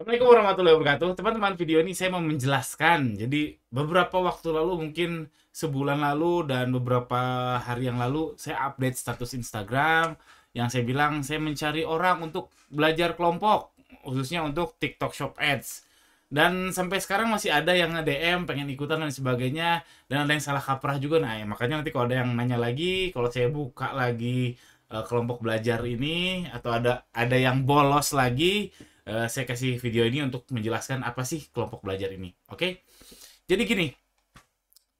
Assalamualaikum warahmatullahi wabarakatuh. Teman-teman, video ini saya mau menjelaskan. Jadi, beberapa waktu lalu, mungkin sebulan lalu dan beberapa hari yang lalu, saya update status Instagram yang saya bilang saya mencari orang untuk belajar kelompok, khususnya untuk TikTok Shop Ads. Dan sampai sekarang masih ada yang nge-DM pengen ikutan dan sebagainya, dan ada yang salah kaprah juga. Nah, ya, makanya nanti kalau ada yang nanya lagi, kalau saya buka lagi kelompok belajar ini atau ada yang bolos lagi, saya kasih video ini untuk menjelaskan apa sih kelompok belajar ini. Oke? Jadi gini,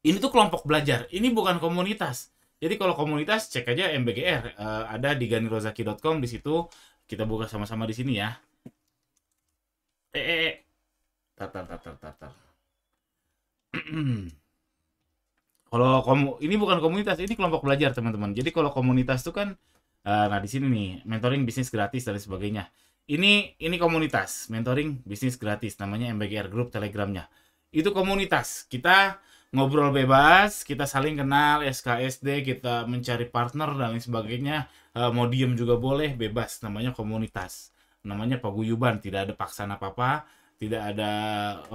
ini tuh kelompok belajar, ini bukan komunitas. Jadi kalau komunitas cek aja MBGR, ada di ganirozaki.com. Di situ kita buka sama-sama di sini ya. Tar, tar, tar, tar, tar, tar. Kalau ini bukan komunitas, ini kelompok belajar teman-teman. Jadi kalau komunitas itu kan, nah di sini nih mentoring bisnis gratis dan sebagainya. Ini komunitas mentoring bisnis gratis, namanya MBGR Group Telegramnya. Itu komunitas, kita ngobrol bebas, kita saling kenal, SKSD, kita mencari partner dan lain sebagainya. Mau diem juga boleh, bebas. Namanya komunitas, namanya paguyuban, tidak ada paksaan apa-apa, tidak ada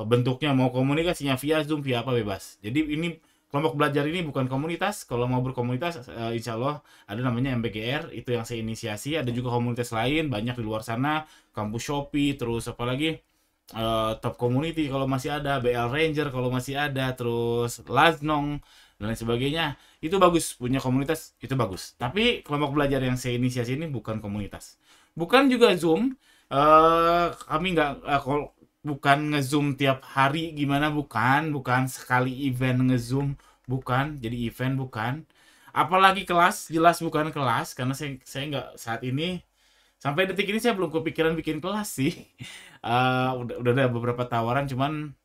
bentuknya, mau komunikasinya via Zoom, via apa, bebas. Jadi ini kelompok belajar ini bukan komunitas. Kalau mau berkomunitas, insya Allah ada namanya MBGR, itu yang saya inisiasi. Ada juga komunitas lain banyak di luar sana, kampus Shopee, terus apalagi Top Community kalau masih ada, BL Ranger kalau masih ada, terus Laznong dan lain sebagainya. Itu bagus, punya komunitas itu bagus. Tapi kelompok belajar yang saya inisiasi ini bukan komunitas, bukan juga Zoom. Kami nggak bukan ngezoom tiap hari gimana, bukan sekali event ngezoom, bukan jadi event, bukan. Apalagi kelas, jelas bukan kelas, karena saya nggak saat ini, sampai detik ini saya belum kepikiran bikin kelas sih. Udah ada beberapa tawaran, cuman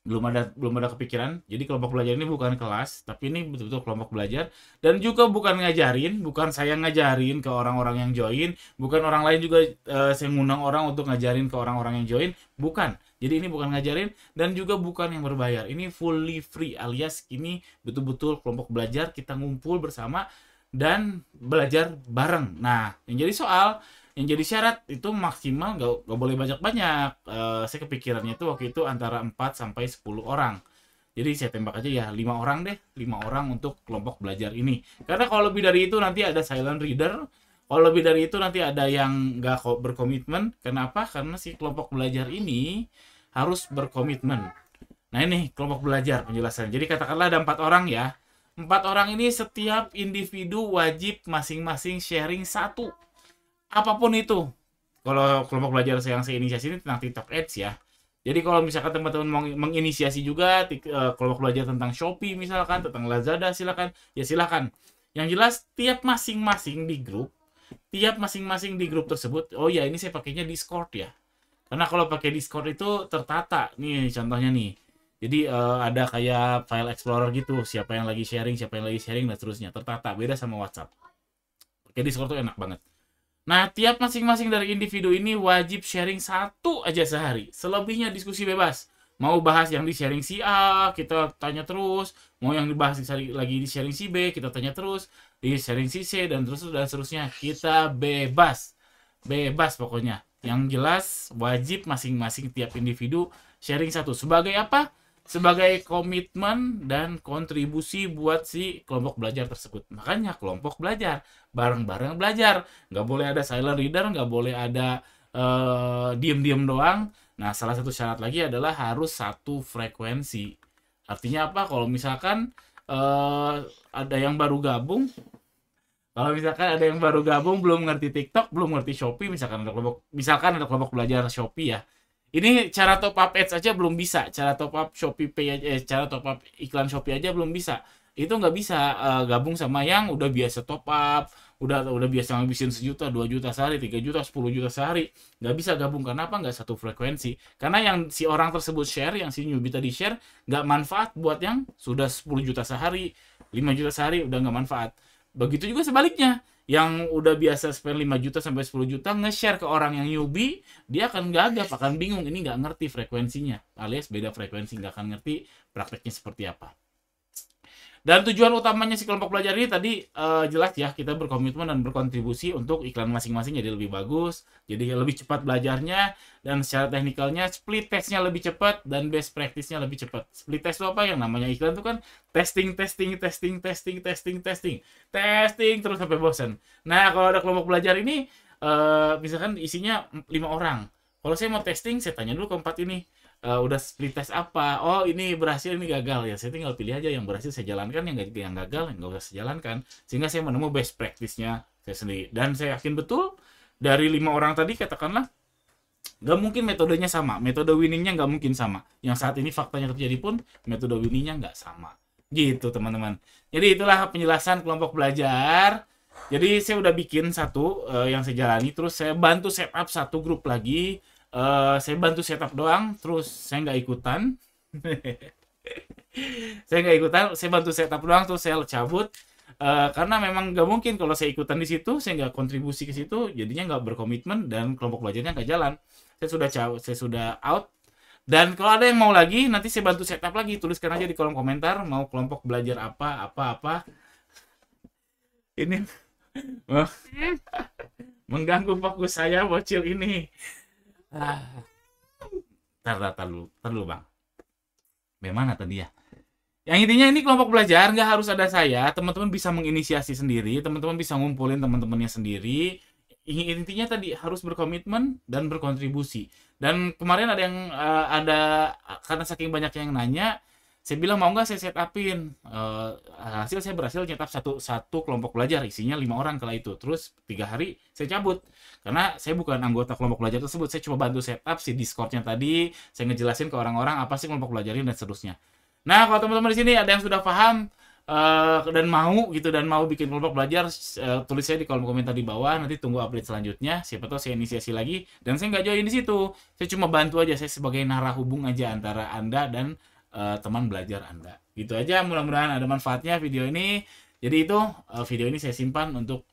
belum ada kepikiran. Jadi kelompok belajar ini bukan kelas, tapi ini betul-betul kelompok belajar. Dan juga bukan ngajarin, bukan saya ngajarin ke orang-orang yang join, bukan orang lain juga, saya ngundang orang untuk ngajarin ke orang-orang yang join, bukan. Jadi ini bukan ngajarin dan juga bukan yang berbayar. Ini fully free, alias ini betul-betul kelompok belajar, kita ngumpul bersama dan belajar bareng. Nah, yang jadi syarat itu maksimal nggak boleh banyak-banyak. Saya kepikirannya itu waktu itu antara 4 sampai 10 orang. Jadi saya tembak aja ya 5 orang deh, 5 orang untuk kelompok belajar ini. Karena kalau lebih dari itu nanti ada silent reader. Kalau lebih dari itu nanti ada yang nggak berkomitmen. Kenapa? Karena si kelompok belajar ini harus berkomitmen. Nah ini kelompok belajar penjelasan. Jadi katakanlah ada 4 orang ya. 4 orang ini setiap individu wajib masing-masing sharing satu, apapun itu. Kalau kelompok belajar yang saya inisiasi ini tentang TikTok Ads ya. Jadi kalau misalkan teman-teman mau menginisiasi juga kelompok belajar tentang Shopee misalkan, tentang Lazada, silakan. Ya silakan. Yang jelas tiap masing-masing di grup tersebut. Oh ya, ini saya pakainya Discord ya. Karena kalau pakai Discord itu tertata. Nih contohnya nih. Jadi ada kayak file explorer gitu, siapa yang lagi sharing, dan seterusnya, tertata, beda sama WhatsApp. Pakai Discord tuh enak banget. Nah, tiap masing-masing dari individu ini wajib sharing satu aja sehari. Selebihnya diskusi bebas. Mau bahas yang di sharing si A, kita tanya terus. Mau yang dibahas lagi di sharing si B, kita tanya terus. Di sharing si C, dan terus dan seterusnya. Kita bebas. Bebas pokoknya. Yang jelas, wajib masing-masing tiap individu sharing satu. Sebagai apa? Sebagai komitmen dan kontribusi buat si kelompok belajar tersebut. Makanya kelompok belajar, bareng-bareng belajar. Nggak boleh ada silent reader, nggak boleh ada diem-diem doang. Nah, salah satu syarat lagi adalah harus satu frekuensi. Artinya apa? Kalau misalkan ada yang baru gabung, belum ngerti TikTok, belum ngerti Shopee, misalkan ada kelompok belajar Shopee ya. Ini cara top up ads aja belum bisa, cara top up Shopee Pay aja, cara top up iklan Shopee aja belum bisa. Itu nggak bisa gabung sama yang udah biasa top up, udah biasa ngabisin 1 juta, 2 juta sehari, 3 juta, 10 juta sehari. Nggak bisa gabung, karena apa? Nggak satu frekuensi. Karena yang si orang tersebut share, yang si newbie tadi share, nggak manfaat buat yang sudah 10 juta sehari, 5 juta sehari, udah nggak manfaat. Begitu juga sebaliknya, yang udah biasa spend 5 juta sampai 10 juta nge-share ke orang yang newbie, dia akan gagap, akan bingung, ini nggak ngerti frekuensinya, alias beda frekuensi, nggak akan ngerti prakteknya seperti apa. Dan tujuan utamanya si kelompok belajar ini tadi jelas ya, kita berkomitmen dan berkontribusi untuk iklan masing-masing jadi lebih bagus, jadi lebih cepat belajarnya, dan secara teknikalnya split testnya lebih cepat dan best practice-nya lebih cepat. Split test itu apa? Yang namanya iklan itu kan testing terus sampai bosan. Nah, kalau ada kelompok belajar ini misalkan isinya 5 orang. Kalau saya mau testing, saya tanya dulu ke 4 ini. Udah split test apa? Oh, ini berhasil, ini gagal ya. Saya tinggal pilih aja yang berhasil saya jalankan, yang gagal nggak usah saya jalankan. Sehingga saya menemu best practice-nya saya sendiri. Dan saya yakin betul dari 5 orang tadi katakanlah nggak mungkin metodenya sama, metode winningnya nggak mungkin sama. Yang saat ini faktanya terjadi pun metode winningnya nggak sama. Gitu teman-teman. Jadi itulah penjelasan kelompok belajar. Jadi saya udah bikin satu yang saya jalani, terus saya bantu setup satu grup lagi. Saya bantu setup doang, terus saya nggak ikutan. Saya bantu setup doang, terus saya cabut. Karena memang nggak mungkin kalau saya ikutan di situ, saya nggak kontribusi ke situ, jadinya nggak berkomitmen dan kelompok belajarnya nggak jalan. Saya sudah out. Dan kalau ada yang mau lagi, nanti saya bantu setup lagi. Tuliskan aja di kolom komentar mau kelompok belajar apa. Ini mengganggu fokus saya bocil ini. Tar dulu bang. Bagaimana tadi ya? Yang intinya ini kelompok belajar nggak harus ada saya. Teman-teman bisa menginisiasi sendiri. Teman-teman bisa ngumpulin teman-temannya sendiri. Intinya tadi harus berkomitmen dan berkontribusi. Dan kemarin ada yang karena saking banyak yang nanya, saya bilang mau nggak saya setupin. Hasil saya berhasil nyetup satu kelompok belajar, isinya 5 orang kala itu. Terus 3 hari saya cabut karena saya bukan anggota kelompok belajar tersebut. Saya cuma bantu setup si Discordnya tadi, saya ngejelasin ke orang-orang apa sih kelompok belajar ini dan seterusnya. Nah, kalau teman-teman di sini ada yang sudah paham dan mau bikin kelompok belajar, tulis saya di kolom komentar di bawah. Nanti tunggu update selanjutnya. Siapa tahu saya inisiasi lagi. Dan saya nggak join di situ. Saya cuma bantu aja. Saya sebagai narah hubung aja antara Anda dan teman belajar Anda. Gitu aja. Mudah-mudahan ada manfaatnya video ini. Jadi itu video ini saya simpan untuk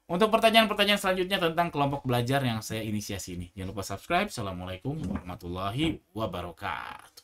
pertanyaan-pertanyaan selanjutnya tentang kelompok belajar yang saya inisiasi ini. Jangan lupa subscribe. Assalamualaikum warahmatullahi wabarakatuh.